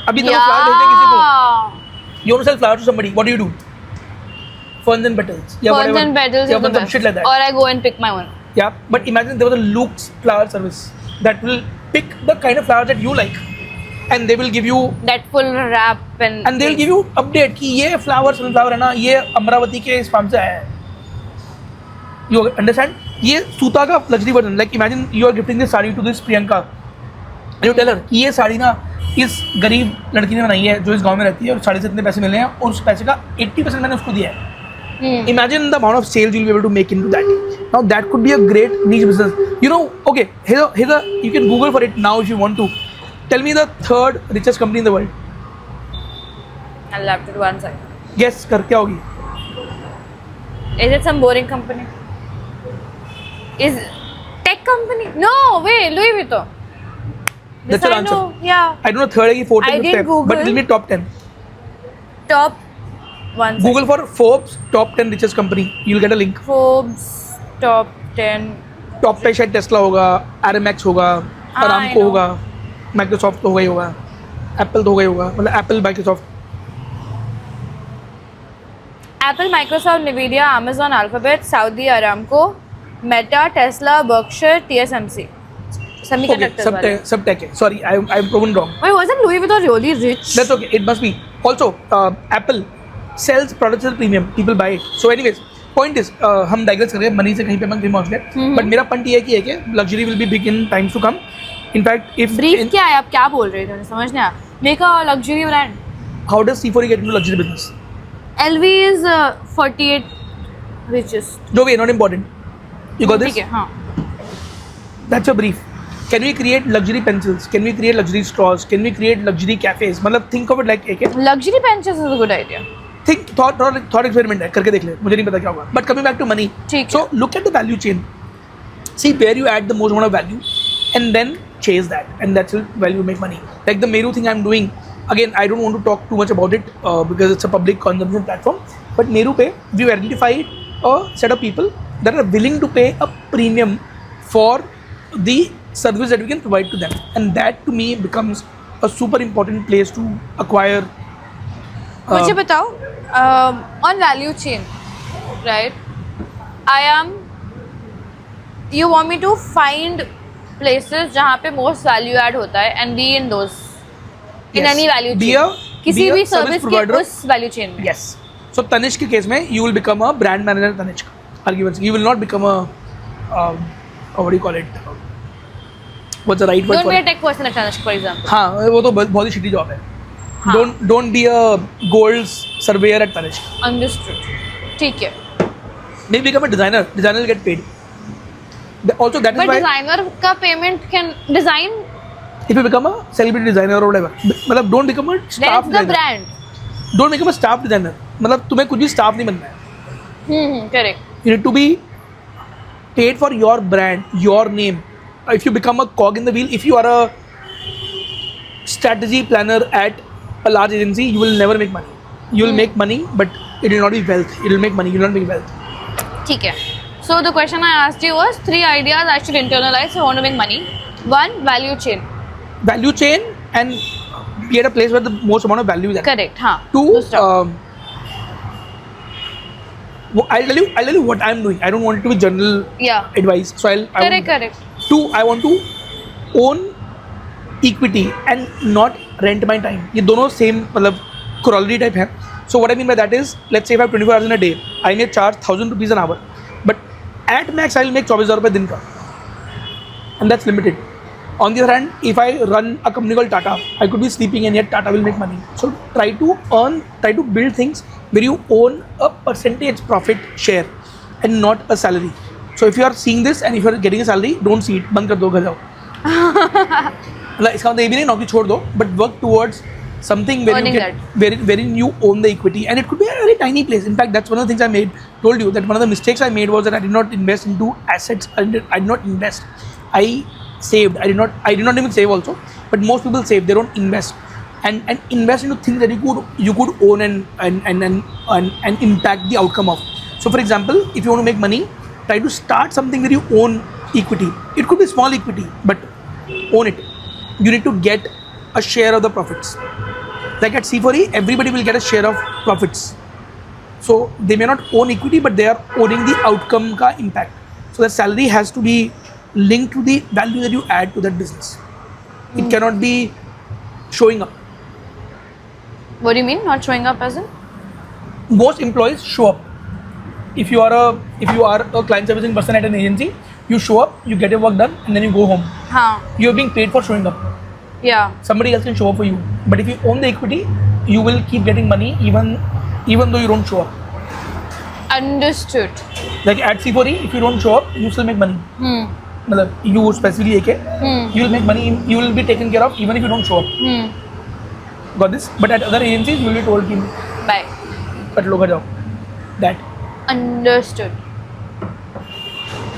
अभी तो flower भेजने किसी को. You want to sell flowers to somebody, what do? Ferns and petals. Ferns and petals is the best. Shit like that. Or I go and pick my one. Yeah, but imagine there was a Luke's flower service that will pick the kind of flowers that you like, and they will give you that full wrap and they'll give you update कि ये flower sunflower है ना ये अमरावती के इस farm से आया है. You understand? ये सूता का luxury version. Like imagine you are gifting this sari to this Priyanka, and you tell her कि ये साड़ी ना इस गरीब लड़की ने बनाई है जो इस गांव में रहती है और साड़ी से इतने पैसे मिले हैं और उस पैसे का 80% मैंने उसको दिया है. Imagine the amount of sales you'll be able to make into that. Now that could be a great niche business. You know, okay, you can Google for it now if you want to. Tell me the third richest company in the world. I'll have to do one second. Guess कर क्या होगी? Is it some boring company? Is tech company? No, wait, Louis Vuitton. That's your answer. Yeah. I don't know third है कि fourth I didn't Google. but it will be top 10. Top one. Google for Forbes top 10 richest company. You'll get a link. Forbes top 10. Top पे शायद Tesla होगा, Aramex होगा, Aramco होगा, Microsoft तो होगा ही होगा, Apple तो होगा ही होगा, मतलब Apple, Microsoft. Apple, Microsoft, Nvidia, Amazon, Alphabet, Saudi Aramco, Meta, Tesla, Berkshire, TSMC. Semiconductors. Okay, सब tech है. Sorry, I'm proven wrong. Wait, wasn't Louis Vuitton really rich? That's okay. It must be. Also, Apple sells products at premium. People buy it. So, anyways, point is, हम digress कर रहे हैं money से कहीं पे हम पहुँच गए. But मेरा point ये है कि luxury will be big in times to come. In fact, if brief क्या है आप क्या बोल रहे थे समझ नहीं आया. Make a luxury brand. How does C4E get into luxury business? LV is 48 richest. जो भी है not important. You got this? ठीक है हाँ. That's a brief. Can we create luxury pencils? Can we create luxury straws? Can we create luxury cafes? मतलब think of it like AK. Luxury benches is a good idea. Think thought experiment है करके देख ले, मुझे नहीं पता क्या होगा. But coming back to money, ठीक so look at the value chain. See where you add the most amount of value, and then chase that, and that's where you make money. Like the Meru thing I'm doing. Again, I don't want to talk too much about it because it's a public consumption platform. But Meru Pay, we've identified a set of people that are willing to pay a premium for the service that we can provide to them, and that to me becomes a super important place to acquire. मुझे बताओ on value chain, right? You want me to find places जहाँ पे most value add होता है and be in those in Yes. any value Be chain. किसी be a भी service service के provider. उस value chain में. Yes. So Tanishq के case में you will become a brand manager Tanishq. Arguments. You will not become a what do you call it? What's the right word Don't for be a it? tech person at Tanishq, for example. हाँ वो तो बहुत ही shitty job है. हाँ. Don't be a goals surveyor at Tanishq. Understood. ठीक है. Maybe become a designer. Designer will get paid. Also that is But why designer का payment can design. if you become a celebrity designer or whatever, मतलब don't become a Then staff it's the designer. brand. Don't become a staff designer. मतलब तुम्हें कुछ भी staff नहीं बनना है. Correct. You need to be paid for your brand, your name. If you become a cog in the wheel, if you are a strategy planner at a large agency, you will never make money. You will make money, but it will not be wealth. It will make money. You will not make wealth. ठीक है. So the question I asked you was 3 ideas I should internalize if I want to make money. 1, value chain. Value chain and be at a place where the most amount of value is at. Correct. हाँ. 2, दूसरा. I'll tell you what I'm doing. I don't want it to be general Yeah. advice. So Correct. 2, I want to own equity and not rent my time. ये दोनों same मतलब corollary type है. So what I mean by that is, let's say if I have 24 hours in a day, I may charge 1,000 rupees an hour, but at max I'll make 24,000 रुपये दिन का, and that's limited. On the other hand, if I run a company called Tata, I could be sleeping and yet Tata will make money. So try to build things where you own a percentage profit share and not a salary. So if you are seeing this and if you are getting a salary, don't see it. बंद कर दो, घर जाओ. मतलब इसका मतलब ये भी नहीं नौकरी छोड़ दो, but work towards something where Earning you get wherein you own the equity, and it could be a very tiny place. In fact, that's one of the things I told you that one of the mistakes I made was that I did not invest into assets. I did not invest. I saved. I did not even save also. But most people save. They don't invest. And invest into things that you could own and impact the outcome of. So for example, if you want to make money, try to start something where you own equity. It could be small equity, but own it. You need to get a share of the profits. Like at C4E, everybody will get a share of profits. So they may not own equity, but they are owning the outcome ka impact. So the salary has to be linked to the value that you add to that business. It cannot be showing up. What do you mean not showing up as in? Most employees show up. If you are a client servicing person at an agency, you show up, you get your work done, and then you go home. हाँ. You are being paid for showing up. Yeah. Somebody else can show up for you. But if you own the equity, you will keep getting money even though you don't show up. Understood. Like at C4E, if you don't show up, you still make money. मतलब you specifically AK, you will make money. You will be taken care of even if you don't show up. Got this? But at other agencies, you will be told कि Bye. Cut लो घर जाओ. That. Understood.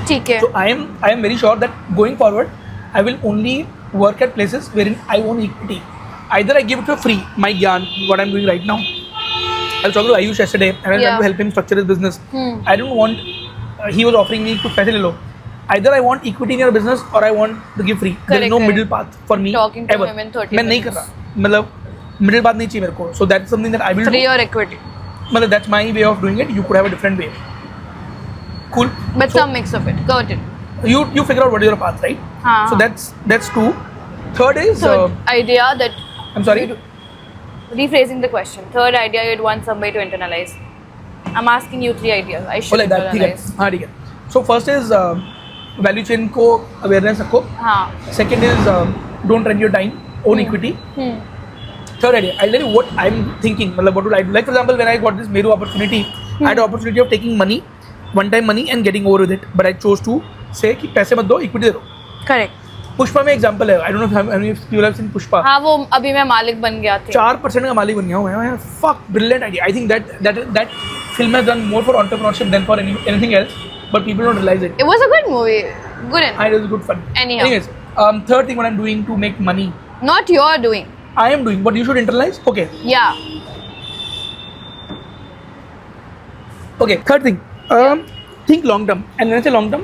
ठीक है. So I am very sure that going forward, I will only work at places wherein I own equity. Either I give it for free, my gyan, what I'm doing right now. I was talking to Ayush yesterday and I was trying to help him structure his business. I don't want, he was offering me to paise le lo. Either I want equity in your business or I want to give free. There is no middle path for me. Talking to ever. him in 30 मैं नहीं कर रहा. मतलब middle path नहीं चाहिए मेरे को. So that's something that I will Free do. or equity. मतलब that's my way of doing it. You could have a different way. Cool. But So some mix of it. Got it. you figure out what is your path, right? हाँ. So that's 2. Third is Third idea that I'm sorry. rephrasing the question. Third idea you'd want somebody to internalize. I'm asking you 3 ideas. I should like that. ठीक है. internalize. हाँ ठीक है. So first is value chain को awareness रखो. हाँ. Second is don't rent your time. Own equity. Third idea. I'll tell you what I'm thinking. मतलब what would I do? Like for example, when I got this Meru opportunity, I had the opportunity of taking money, one-time money, and getting over with it. But I chose to say कि पैसे मत दो, equity दे दो. Correct. Pushpa में example है, I don't know how many people have seen Pushpa. हाँ वो अभी मैं मालिक बन गया था. 4% का मालिक बन गया हूँ मैं. Fuck, brilliant idea. I think that film has done more for entrepreneurship than for anything else, but people don't realize it. It was a good movie. Good enough. It was good fun. Anyhow. Anyways, third thing what I'm doing to make money. Not you're doing. I am doing, but you should internalize. Okay. Yeah. Okay. Third thing. Think long term. And when I say long term,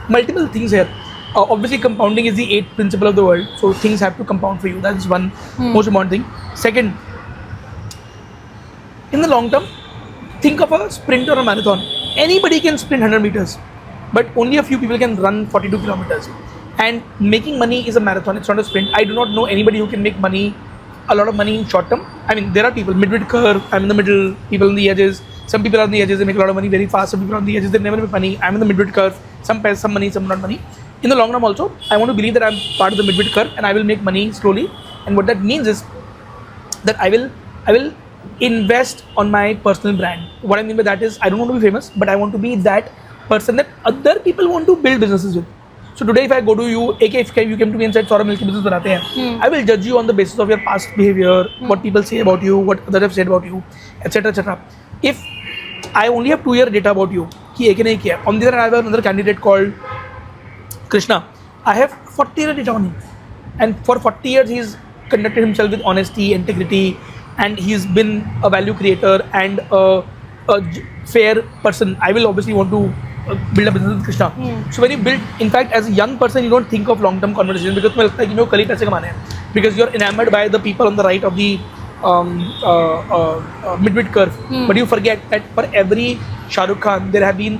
multiple things here. Obviously, compounding is the eighth principle of the world. So things have to compound for you. That's one most important thing. Second, in the long term, think of a sprint or a marathon. Anybody can sprint 100 meters, but only a few people can run 42 kilometers. And making money is a marathon. It's not a sprint. I do not know anybody who can make money, a lot of money in short term. I mean, there are people mid curve. I'm in the middle. People on the edges. Some people are on the edges. They make a lot of money very fast. Some people are on the edges. They never make money. I'm in the mid curve. Some money, some not money. In the long run also, I want to believe that I'm part of the mid curve and I will make money slowly. And what that means is that I will invest on my personal brand. What I mean by that is I don't want to be famous, but I want to be that person that other people want to build businesses with. So today if I go to you, if you came to me and said Saurabh milki business banate hain, I will judge you on the basis of your past behavior, what people say about you, what others have said about you, etc. etc. If I only have 2-year data about you, ki ek nahi kiya. On the other hand, I have another candidate called Krishna. I have 40-year data on him, and for 40 years he's conducted himself with honesty, integrity, and he's been a value creator and a fair person. I will obviously want to build a business with Krishna. So when you build, in fact, as a young person, you don't think of long-term conversations because तुम्हें लगता है कि मैं कल ही पैसे कमाने हैं, because you're enamored by the people on the right of the mid curve. But you forget that for every Shah Rukh Khan, there have been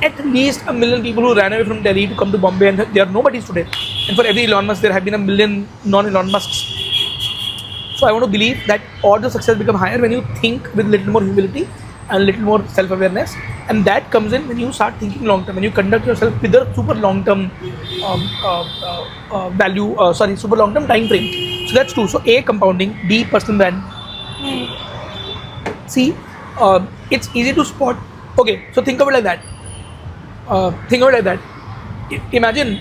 at least 1 million people who ran away from Delhi to come to Bombay, and they are nobodies today. And for every Elon Musk, there have been 1 million non-Elon Musks. So I want to believe that all the success become higher when you think with little more humility and little more self-awareness, and that comes in when you start thinking long-term, when you conduct yourself with a super long-term super long-term time frame. So that's two. So A, compounding. B, personal brand. C, it's easy to spot. Okay, so think of it like that. Imagine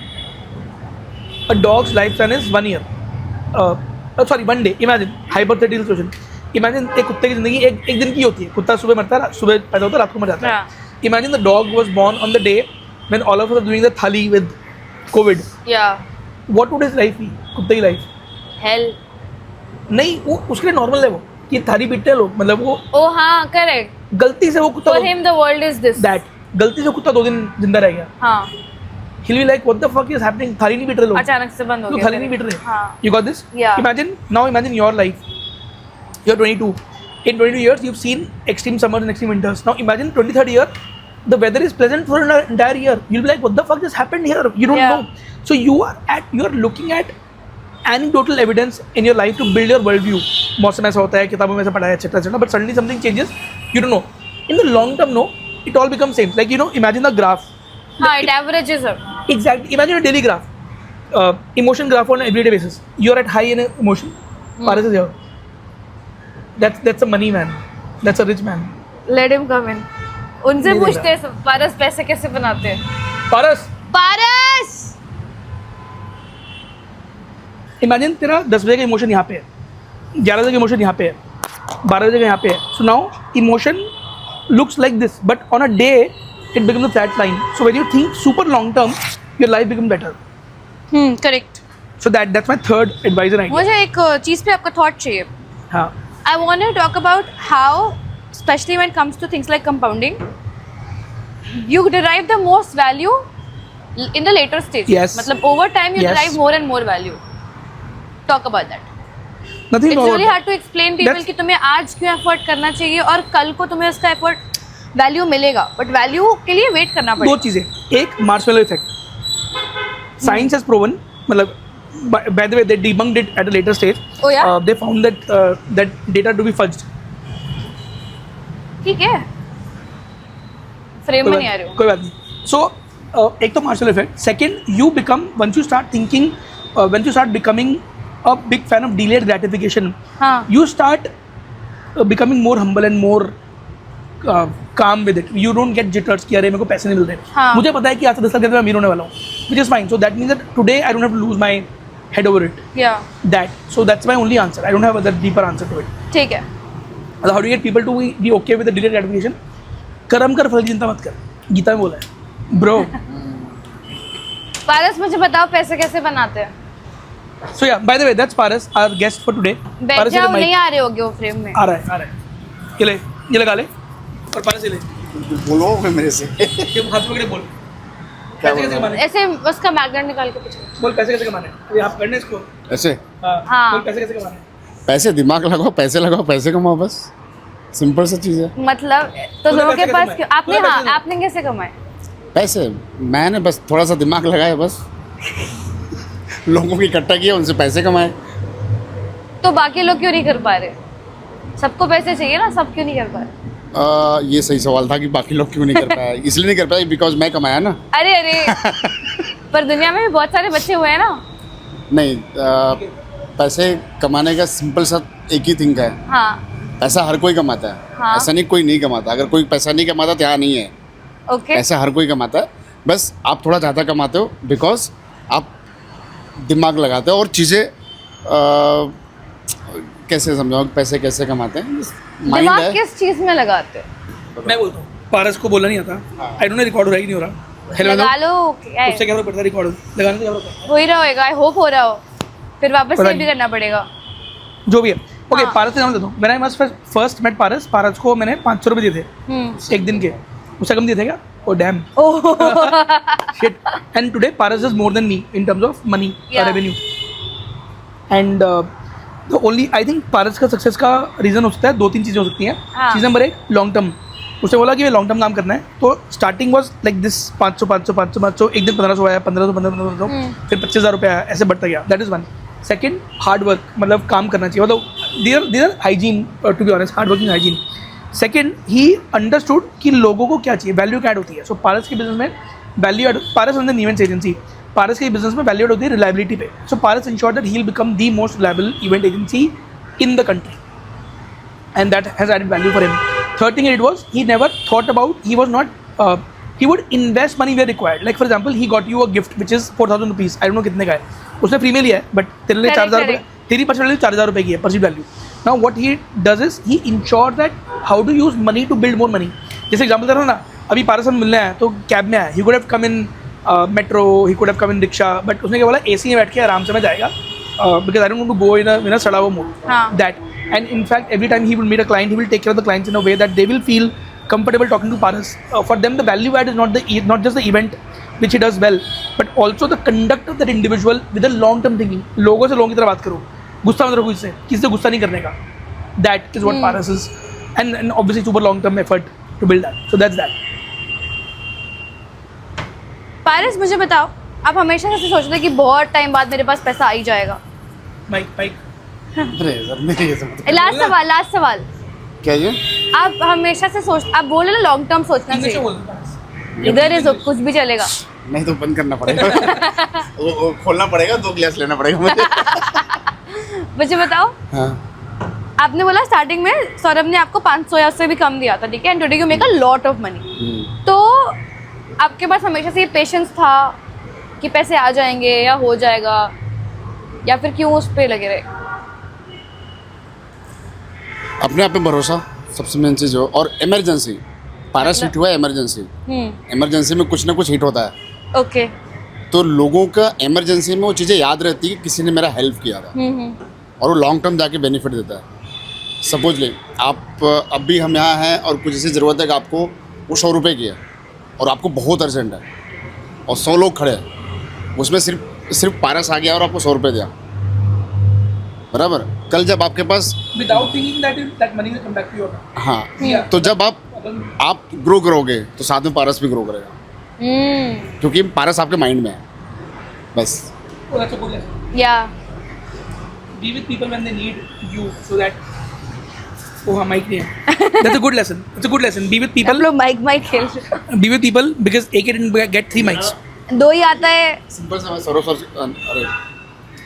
a dog's lifespan is 1 year. 1 day. Imagine hypothetical situation. Imagine एक कुत्ते की जिंदगी एक दिन की होती है. कुत्ता सुबह मरता है, सुबह पैदा होता है, रात को मर जाता है. Imagine the dog was born on the day when all of us are doing the thali with COVID. Yeah. What would his life be? कुत्ते की life? Hell. नहीं, वो उसके लिए normal है वो कि थाली पीटते हैं लोग, मतलब वो. Oh हाँ, correct. गलती से वो कुत्ता. For him the world is this. That. गलती से कुत्ता 2 दिन जिंदा रह गया. हाँ. He'll be like, what the fuck is happening? थाली नहीं पीट रहे लोग. अचानक से बंद हो गया. थाली नहीं पीट रहे. हाँ. You got this? Yeah. Imagine your life. You're 22. In 22 years, you've seen extreme summers and extreme winters. Now imagine 23rd year, the weather is pleasant for an entire year. You'll be like, what the fuck just happened here? You don't know. So you're looking at anecdotal evidence in your life to build your worldview. मौसम ऐसा होता है, किताबों में ऐसा पढ़ा है, etc. But suddenly something changes. You don't know. In the long term, no, it all becomes same. Like, imagine the graph. It averages up. Exactly. Imagine a daily graph. Emotion graph on an everyday basis. You're at high in emotion. Paras is here. That's a money man. That's a rich man. Let him come in. उनसे पूछते हैं पारस पैसे कैसे बनाते हैं. पारस imagine तेरा 10 बजे का इमोशन यहाँ पे है, 11 बजे का इमोशन यहाँ पे है, 12 बजे का यहाँ पे है. So now emotion looks like this, but on a day it becomes a flat line. So when you think super long term, your life becomes better. Correct. So that's my third advice and idea. मुझे एक चीज़ पे आपका thought चाहिए. हाँ. I want to talk about how, especially when it comes to things like compounding, you derive the most value in the later stage. Yes. मतलब over time you derive more and more value. Talk about that. Nothing It's wrong really with hard to explain people कि तुम्हें आज क्यों effort करना चाहिए और कल को तुम्हें उसका effort value मिलेगा. But value के लिए wait करना पड़ेगा. 2 चीज़ें. एक marshmallow effect. Science has proven, मतलब by the way they debunked it at a later stage. Oh yeah. They found that data to be fudged. ठीक है. Frame में नहीं आ रही हूँ. कोई बात नहीं. So एक तो marshmallow effect. Second, you become, once you start thinking, when you start becoming a big fan of delayed gratification, हाँ. you start becoming more humble and more काम with it, you don't get jitters कि अरे मेरे को पैसे नहीं मिल रहे. हाँ. मुझे पता है कि आज से 10 साल के अंदर मैं अमीर होने वाला हूँ, which is fine. So that means that today I don't have to lose my head over it. Yeah. So that's my only answer. I don't have other deeper answer to it. ठीक है. How do you get people to be okay with the delayed gratification? कर्म कर, फल की चिंता मत कर, गीता में बोला है ब्रो. पारस मुझे बताओ पैसे कैसे बनाते हैं. So yeah, by the way, that's Paras, our guest for today. बैठ Paras, जाओ, ये ले नहीं आ रहे होगे वो फ्रेम में. आ रहा है. ये ले, ये लगा ले. और पारस ये ले. बोलो मेरे से. ये हाथ पकड़े बोल. पैसे कैसे कमाने? ऐसे उसका मैग्नेट निकाल के पूछो. बोल पैसे कैसे कमाने? ये आप करने इसको. ऐसे हाँ. बोल पैसे कैसे कमाने? पैसे दिमाग लगाओ, पैसे कमाओ, बस सिंपल सा चीज़ है. मतलब तो तूने लोगों के पैसे पास कैसे क्यों कमाए? आपने, तूने हाँ पैसे कमाए? आपने कैसे कमाए. पैसे मैंने बस थोड़ा सा दिमाग लगाया, बस लोगों की इकट्ठा किया, उनसे पैसे कमाए. तो बाकी लोग क्यों नहीं कर पा रहे. सबको पैसे चाहिए ना, सब क्यों नहीं कर पा रहे. ये सही सवाल था कि बाकी लोग क्यों नहीं कर पाए. इसलिए नहीं कर पाए बिकॉज मैं कमाया ना. अरे पर दुनिया में भी बहुत सारे बच्चे हुए हैं ना. नहीं, पैसे कमाने का सिंपल सा एक ही थिंग है. हाँ. पैसा हर कोई कमाता है. हाँ. ऐसा नहीं कोई नहीं कमाता. अगर कोई पैसा नहीं कमाता तो यहाँ नहीं है. ओके. पैसा हर कोई कमाता है, बस आप थोड़ा ज़्यादा कमाते हो बिकॉज आप दिमाग लगाते हो और चीज़ें कैसे समझाओ पैसे कैसे कमाते हैं. माइंड दिमाग है. किस चीज में लगाते हो. मैं बोलता हूँ, पारस को बोलना नहीं आता. आई डोंट नो रिकॉर्ड हो रहा है कि नहीं हो रहा. हेलो लगा लो. क्या है? उससे क्या फर्क पड़ता है रिकॉर्ड लगाने से क्या फर्क पड़ता हो ही रहा होगा. आई होप हो रहा हो. फिर वापस पता से भी नहीं. करना पड़ेगा. है? जो भी है. ओके, हाँ. पारस से नाम देता हूँ. मैंने मस्ट फर्स्ट मेट पारस को मैंने 500 रुपये दिए थे एक दिन के. उससे कम दिए थे क्या? Oh damn shit. And today Paras is more than me in terms of money revenue. And the only I think Paras का सक्सेस का रीज़न हो सकता है, 2-3 चीज़ें हो सकती हैं. हाँ. चीज़ नंबर 1, लॉन्ग टर्म. उसने बोला कि लॉन्ग टर्म काम करना है, तो स्टार्टिंग वॉज लाइक दिस 500 एक दिन 1500 आया, 1500 फिर 25,000 रुपये आया, ऐसे बढ़ता गया. That is one. Second, hard work, मतलब काम करना चाहिए, मतलब there are hygiene, to be honest, hard working hygiene. Second, he understood कि लोगों को क्या चाहिए, वैल्यू ऐड होती है. सो पारस के बिजनेस में value add, Paras and events agency, Paras के बिजनेस में वैल्यू ऐड होती है रिलायबिलिटी पे. So Paras ensure that he will become the most reliable event agency in the country, and that has added value for him. Third thing it was, he never thought about, he was not he would invest money where required. Like for example, he got you a gift which is 4,000 rupees. I don't know कितने का है, उसने free में लिया है, but तेरे लिए 4,000 रुपये, तेरी पर्सनल वैल्यू 4,000 रुपये की है, perceive value. Now what he does is he ensure that how to use money to build more money. जैसे एग्जाम्पल दे रहा हूँ ना, अभी पारस हम मिलने आए तो कैब में आया, he could have come in metro, he could have come in rickshaw, but उसने क्या बोला, AC में बैठ के आराम से मैं जाएगा. Because I don't want to go in a sadawa mood. हाँ. That, and in fact every time he will meet a client, he will take care of the clients in a way that they will feel comfortable talking to Paras. For them the value add is not just the event which he does well, but also the conduct of that individual with a long term thinking. लोगों से लोगों की तरह बात करो, गुस्सा मत रखो इससे, किसी से गुस्सा नहीं करने का. That is what Paras is, and obviously super long term effort to build that. So that's that. पारस मुझे बताओ, आप हमेशा से सोचते कि बहुत टाइम बाद मेरे पास पैसा आ ही जाएगा. Mike. लास्ट सवाल. क्या ये आप हमेशा से आप बोले ना लॉन्ग टर्म सोचना English में चाहिए. बोल दो पारस. इधर इज कुछ भी चलेगा. नहीं तो बंद करना पड़ेगा. वो खोलना पड़ेगा, 2 गिलास लेना पड़ेगा मुझे. मुझे बताओ, हाँ. आपने बोला स्टार्टिंग में सौरभ ने आपको 500 या उससे भी कम दिया था, ठीक है, and today you make a lot of money. तो आपके पास हमेशा से ये पेशेंस था कि पैसे आ जाएंगे या हो जाएगा, या फिर क्यों उस पे लगे रहे? अपने आप पे भरोसा सबसे मेन चीज़ हो, और इमरजेंसी. पारस हिट हुआ है इमरजेंसी. इमरजेंसी में कुछ ना कुछ हिट होता है. ओके. तो लोगों का इमरजेंसी में वो चीज़ें याद रहती है कि किसी ने मेरा हेल्प किया था, और वो लॉन्ग टर्म जाके बेनिफिट देता है. सपोज ले आप अभी हम यहाँ हैं और कुछ ऐसी ज़रूरत है कि आपको वो 100 रुपये की है और आपको बहुत अर्जेंट है और 100 लोग खड़े हैं, उसमें सिर्फ पारस आ गया और आपको 100 रुपये दिया, बराबर. कल जब आपके पास Without thinking that money will come back to you. हाँ, Yeah. तो जब आप ग्रो करोगे तो साथ में पारस भी ग्रो करेगा, क्योंकि पारस आपके माइंड में है बस. Oh, that's a good lesson. या Be with people when they need you, so that. Oh, हाँ, mic नहीं है. That's a good lesson. It's a good lesson. Be with आप people. लोग माइक खेल रहे हो. Be with people because AK didn't get 3 mics. 2 ही आता है. सिंपल सा. मैं सौरभ सर से, अरे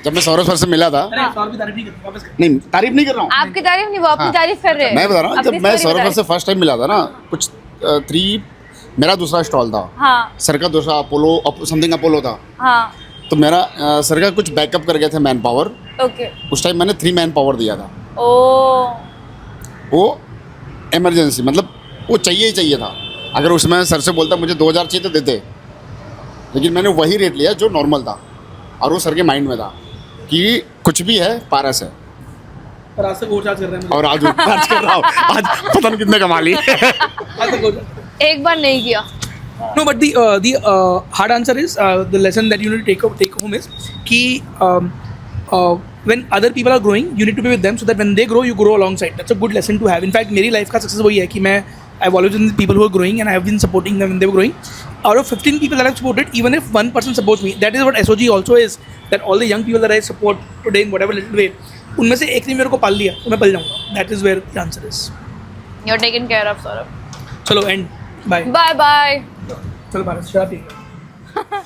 जब मैं सौरभ सर से मिला था, अरे सौरभ की तारीफ नहीं करती, वापस कर. नहीं तारीफ नहीं कर रहा हूँ, आपकी तारीफ नहीं, वो अपनी हाँ. तारीफ कर रहे हैं. मैं बता रहा हूँ, अपनी जब मैं story सौरभ बता सर से फर्स्ट टाइम मिला था ना, कुछ 3 मेरा दूसरा स्टॉल था, हाँ सर का दूसरा अपोलो समथिंग अपोलो था, हाँ तो मेरा सर का कुछ बैकअप कर गए थे मैन पावर, ओके उस टाइम मैंने 3 मैन पावर दिया था। ओ वो इमरजेंसी मतलब वो चाहिए ही चाहिए था। अगर उसमें सर से बोलता मुझे 2000 चाहिए तो देते, लेकिन मैंने वही रेट लिया जो नॉर्मल था, और वो सर के माइंड में था कि कुछ भी है पारस है। और आज तक वो चार्ज कर रहे हैं मुझे। और आज कर रहा हूँ, आज पता नहीं कितने कमा लिए। आज तक वो charge- एक बार नहीं किया। No, but the hard answer is the lesson that you need to take home is कि when other people are growing, you need to be with them so that when they grow, you grow alongside. That's a good lesson to have. In fact, मेरी life का success वही है कि मैं I've always been with people who are growing and I have been supporting them when they were growing. Out of 15 people that I've supported, even if one person supports me, that is what SOG also is. That all the young people that I support today in whatever little way, उनमें से एक ने मेरे को पाल लिया तो मैं पल जाऊँगा. That is where the answer is. You're taken care of, Saurabh. चलो end. Bye. Bye bye. चलो भारत शराब पी लो.